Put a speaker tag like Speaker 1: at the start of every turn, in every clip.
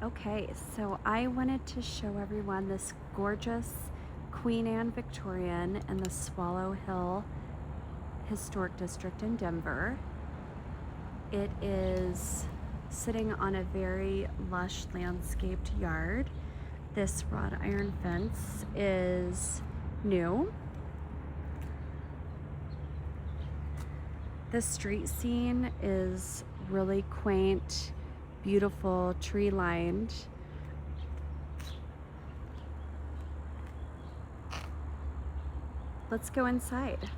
Speaker 1: Okay, so I wanted to show everyone this gorgeous Queen Anne Victorian in the Swallowhill Historic District in Denver. It is sitting on a very lush landscaped yard. This wrought iron fence is new. The street scene is really quaint, beautiful, tree lined. Let's go inside.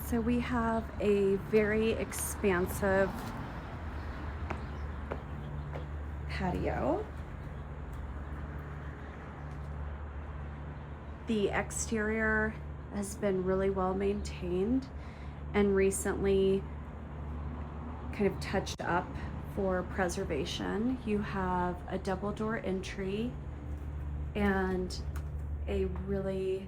Speaker 1: So we have a very expansive patio. The exterior has been really well maintained and recently kind of touched up for preservation. You have a double door entry and a really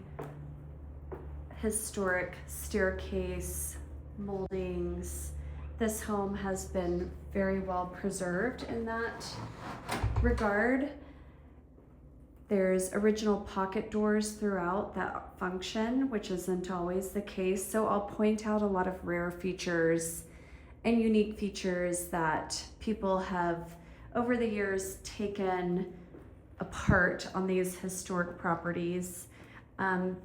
Speaker 1: historic staircase, moldings. This home has been very well preserved in that regard. There's original pocket doors throughout that function, which isn't always the case. So I'll point out a lot of rare features and unique features that people have over the years taken apart on these historic properties.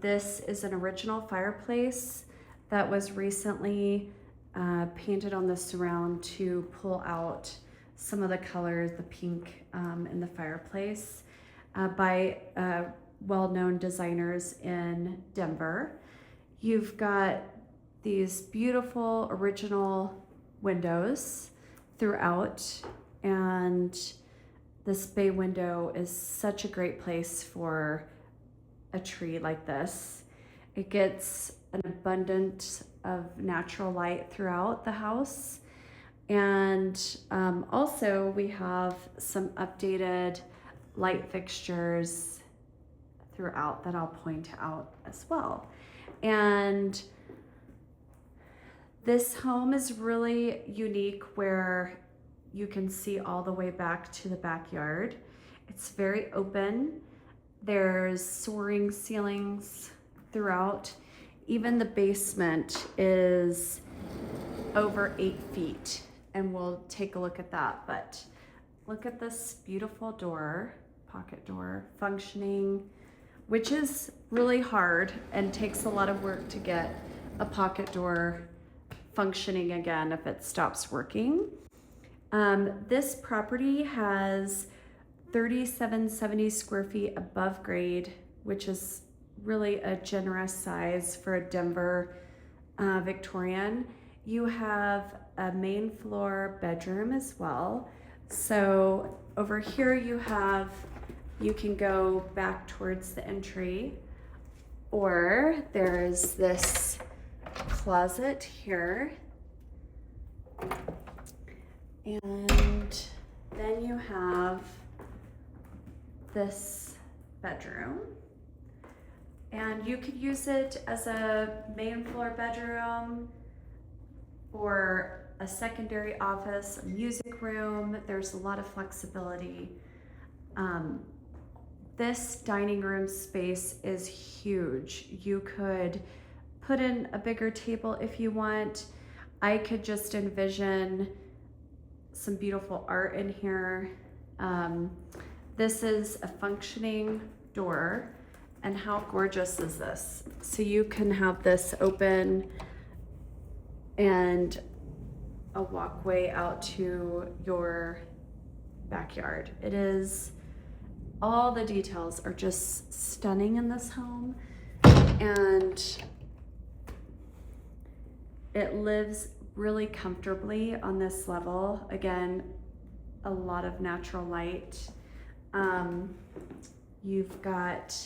Speaker 1: This is an original fireplace that was recently painted on the surround to pull out some of the colors, the pink in the fireplace, by well-known designers in Denver. You've got these beautiful original windows throughout, and this bay window is such a great place for a tree like this. It gets an abundance of natural light throughout the house. And also we have some updated light fixtures throughout that I'll point out as well. And this home is really unique where you can see all the way back to the backyard. It's very open. There's soaring ceilings throughout. Even the basement is over 8 feet, and we'll take a look at that. But look at this beautiful door, pocket door, functioning, which is really hard and takes a lot of work to get a pocket door functioning again if it stops working. This property has 3,770 square feet above grade, which is really a generous size for a Denver Victorian. You have a main floor bedroom as well. So over here you can go back towards the entry, or there's this closet here. And then you have this bedroom, and you could use it as a main floor bedroom or a secondary office, a music room. There's a lot of flexibility. This dining room space is huge. You could put in a bigger table if you want. I could just envision some beautiful art in here. This is a functioning door, and how gorgeous is this? So you can have this open and a walkway out to your backyard. It is, all the details are just stunning in this home, and it lives really comfortably on this level. Again, a lot of natural light. You've got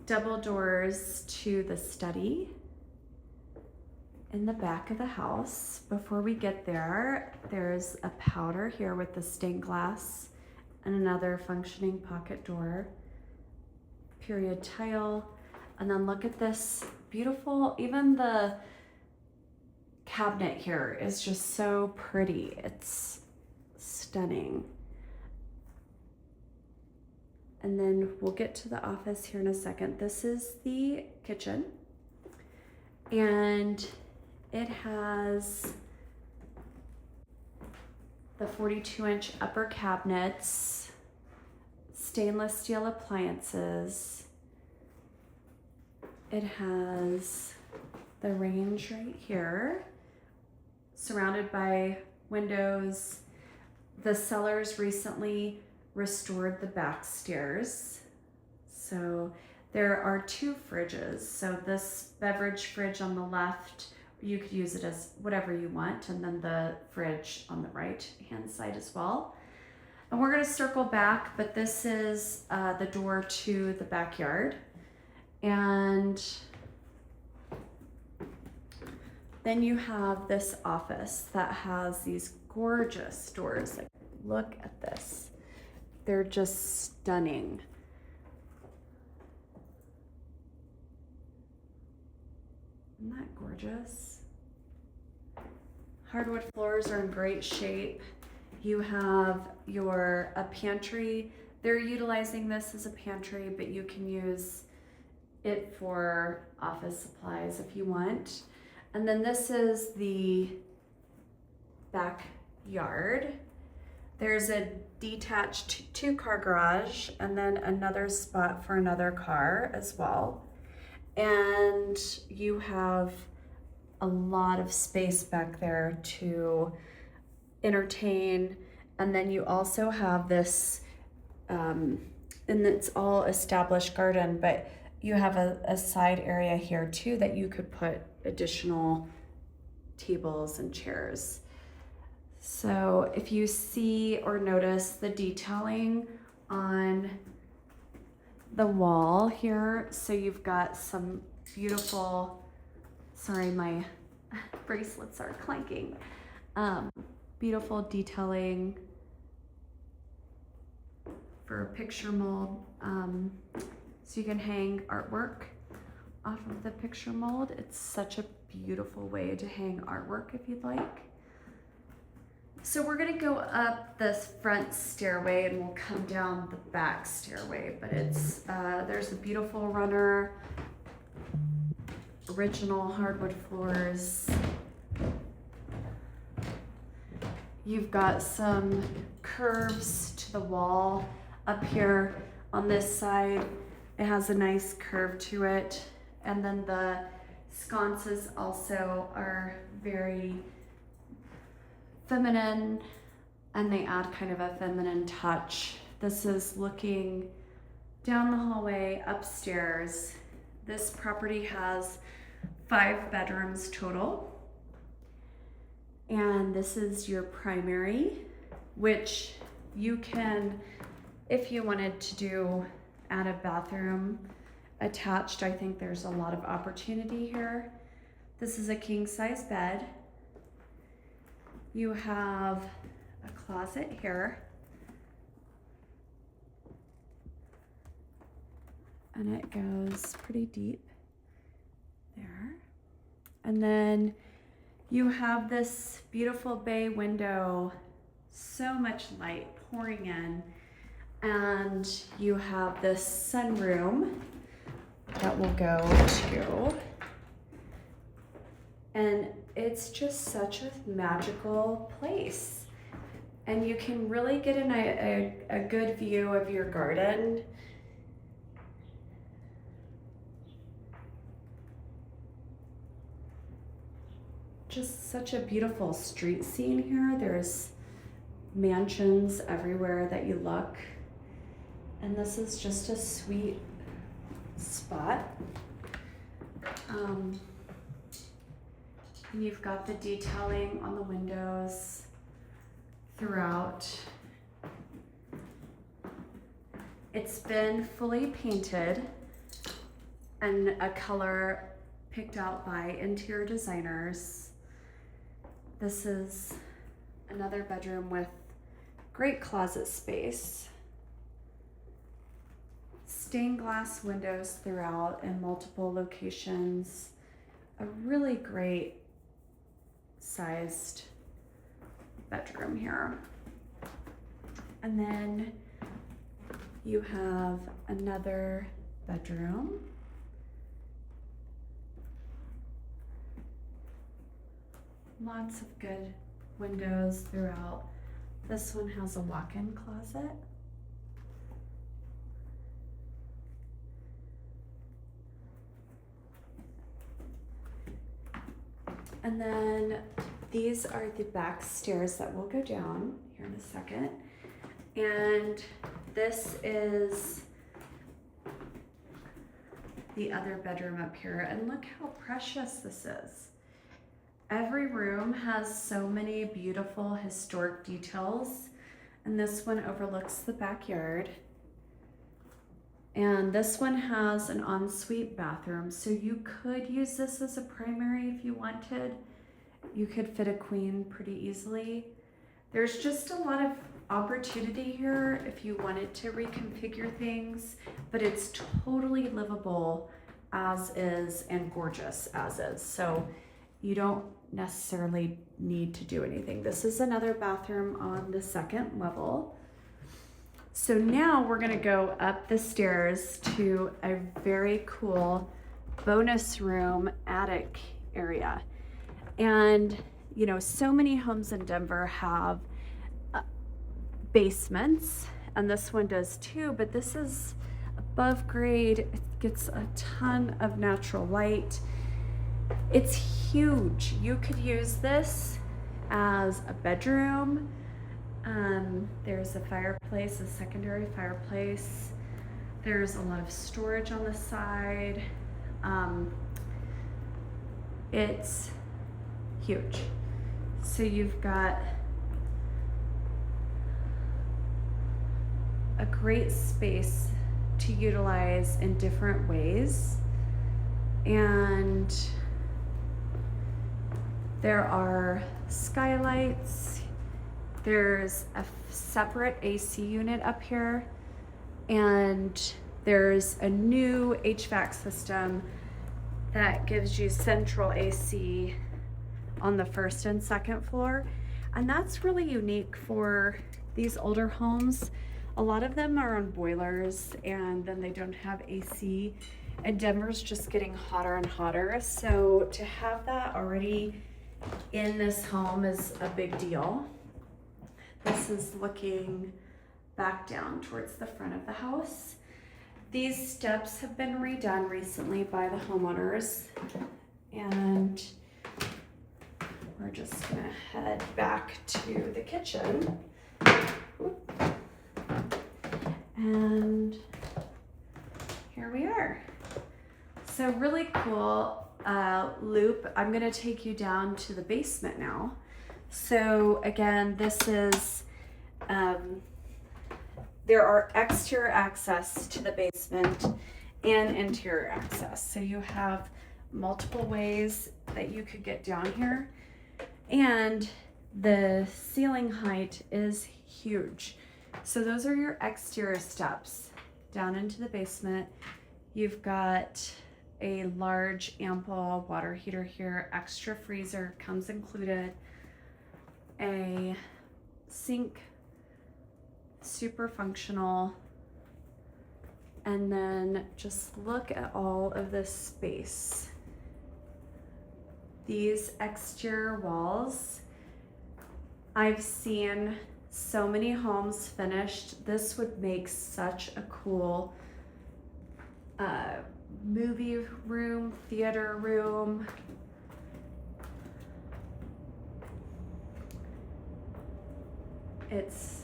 Speaker 1: double doors to the study in the back of the house. Before we get there, there's a powder here with the stained glass and another functioning pocket door, period tile. And then look at this beautiful, even the cabinet here is just so pretty. It's stunning. And then we'll get to the office here in a second. This is the kitchen. And it has the 42-inch upper cabinets, stainless steel appliances. It has the range right here, surrounded by windows. The sellers recently restored the back stairs. So there are 2 fridges. So this beverage fridge on the left, you could use it as whatever you want, and then the fridge on the right hand side as well. And we're gonna circle back, but this is the door to the backyard. And then you have this office that has these gorgeous doors. Like, look at this. They're just stunning. Isn't that gorgeous? Hardwood floors are in great shape. You have a pantry. They're utilizing this as a pantry, but you can use it for office supplies if you want. And then this is the backyard. There's a detached 2-car garage and then another spot for another car as well. And you have a lot of space back there to entertain. And then you also have this, and it's all established garden, but you have a side area here too that you could put additional tables and chairs. So if you see or notice the detailing on the wall here, so you've got some beautiful, sorry, my bracelets are clanking, beautiful detailing for a picture mold, so you can hang artwork off of the picture mold. It's such a beautiful way to hang artwork if you'd like. So we're gonna go up this front stairway and we'll come down the back stairway, but it's there's a beautiful runner, original hardwood floors. You've got some curves to the wall up here on this side. It has a nice curve to it. And then the sconces also are very feminine, and they add kind of a feminine touch. This is looking down the hallway upstairs. This property has 5 bedrooms total. And this is your primary, which you can, if you wanted to add a bathroom attached, I think there's a lot of opportunity here. This is a king size bed. You have a closet here. And it goes pretty deep there. And then you have this beautiful bay window, so much light pouring in. And you have this sunroom that we'll go to. And it's just such a magical place. And you can really get a good view of your garden. Just such a beautiful street scene here. There's mansions everywhere that you look. And this is just a sweet spot. And you've got the detailing on the windows throughout. It's been fully painted and a color picked out by interior designers. This is another bedroom with great closet space. Stained glass windows throughout in multiple locations. A really great sized bedroom here. And then you have another bedroom. Lots of good windows throughout. This one has a walk-in closet. And then these are the back stairs that will go down here in a second. And this is the other bedroom up here. And look how precious this is. Every room has so many beautiful historic details. And this one overlooks the backyard. And this one has an ensuite bathroom. So you could use this as a primary if you wanted. You could fit a queen pretty easily. There's just a lot of opportunity here if you wanted to reconfigure things, but it's totally livable as is and gorgeous as is. So you don't necessarily need to do anything. This is another bathroom on the second level. So now we're gonna go up the stairs to a very cool bonus room attic area. And you know, so many homes in Denver have basements, and this one does too, but this is above grade. It gets a ton of natural light. It's huge. You could use this as a bedroom. There's a fireplace, a secondary fireplace. There's a lot of storage on the side. It's huge. So you've got a great space to utilize in different ways. And there are skylights. There's a separate AC unit up here, and there's a new HVAC system that gives you central AC on the first and second floor. And that's really unique for these older homes. A lot of them are on boilers and then they don't have AC, and Denver's just getting hotter and hotter. So to have that already in this home is a big deal. This is looking back down towards the front of the house. These steps have been redone recently by the homeowners, and we're just gonna head back to the kitchen. And here we are. So really cool loop. I'm gonna take you down to the basement now. So again, this is, there are exterior access to the basement and interior access. So you have multiple ways that you could get down here. And the ceiling height is huge. So those are your exterior steps down into the basement. You've got a large, ample water heater here, extra freezer comes included, a sink, super functional, and then just look at all of this space. These exterior walls, I've seen so many homes finished. This would make such a cool movie room, theater room. It's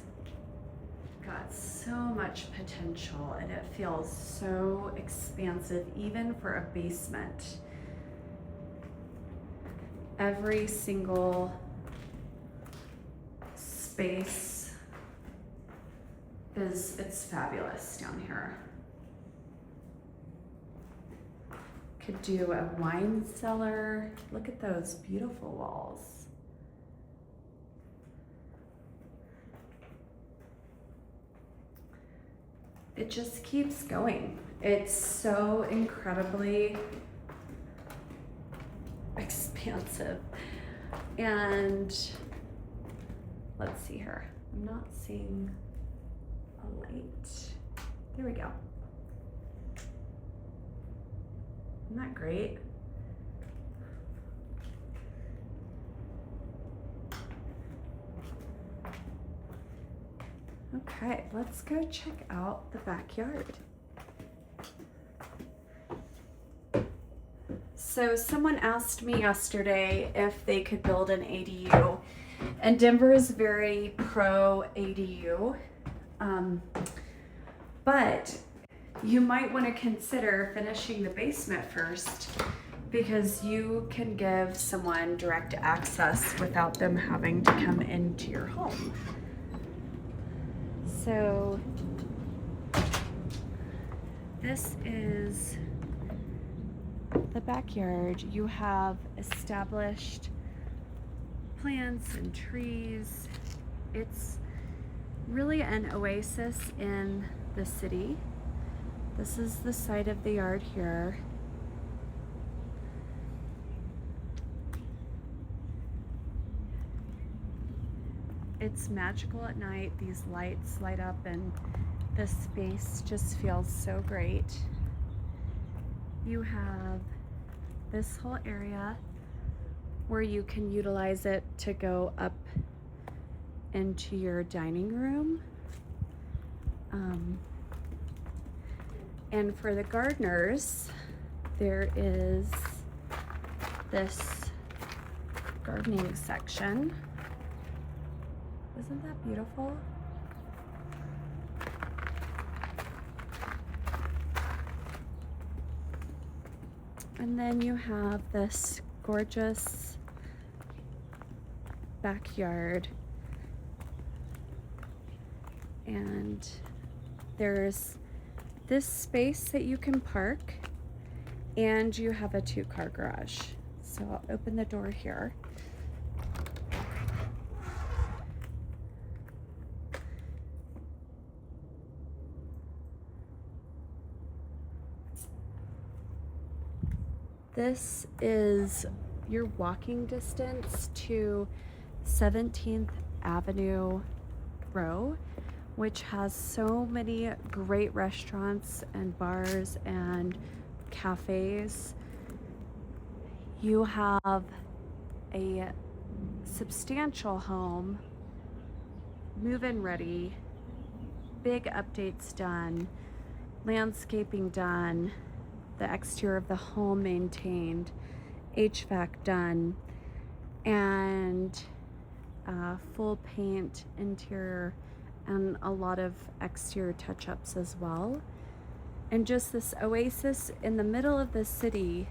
Speaker 1: got so much potential and it feels so expansive even for a basement. Every single space it's fabulous down here. Could do a wine cellar. Look at those beautiful walls. It just keeps going. It's so incredibly expansive. And let's see here. I'm not seeing a light. There we go. Isn't that great? Okay, let's go check out the backyard. So someone asked me yesterday if they could build an ADU, and Denver is very pro ADU, but you might want to consider finishing the basement first, because you can give someone direct access without them having to come into your home. So this is the backyard. You have established plants and trees. It's really an oasis in the city. This is the side of the yard here. It's magical at night. These lights light up and the space just feels so great. You have this whole area where you can utilize it to go up into your dining room. And for the gardeners, there is this gardening section. Isn't that beautiful? And then you have this gorgeous backyard, and there's this space that you can park, and you have a 2-car garage. So I'll open the door here. This is your walking distance to 17th Avenue Row, which has so many great restaurants and bars and cafes. You have a substantial home, move-in ready, big updates done, landscaping done, the exterior of the home maintained, HVAC done, and full paint interior and a lot of exterior touch-ups as well. And just this oasis in the middle of the city.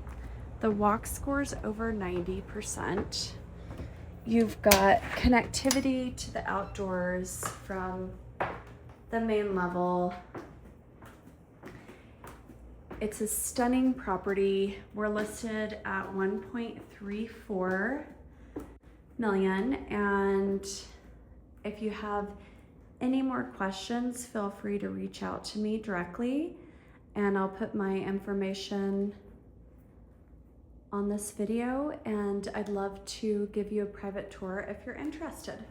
Speaker 1: The walk score's over 90%. You've got connectivity to the outdoors from the main level. It's a stunning property. We're listed at 1.34 million, and if you have any more questions, feel free to reach out to me directly, and I'll put my information on this video, and I'd love to give you a private tour if you're interested.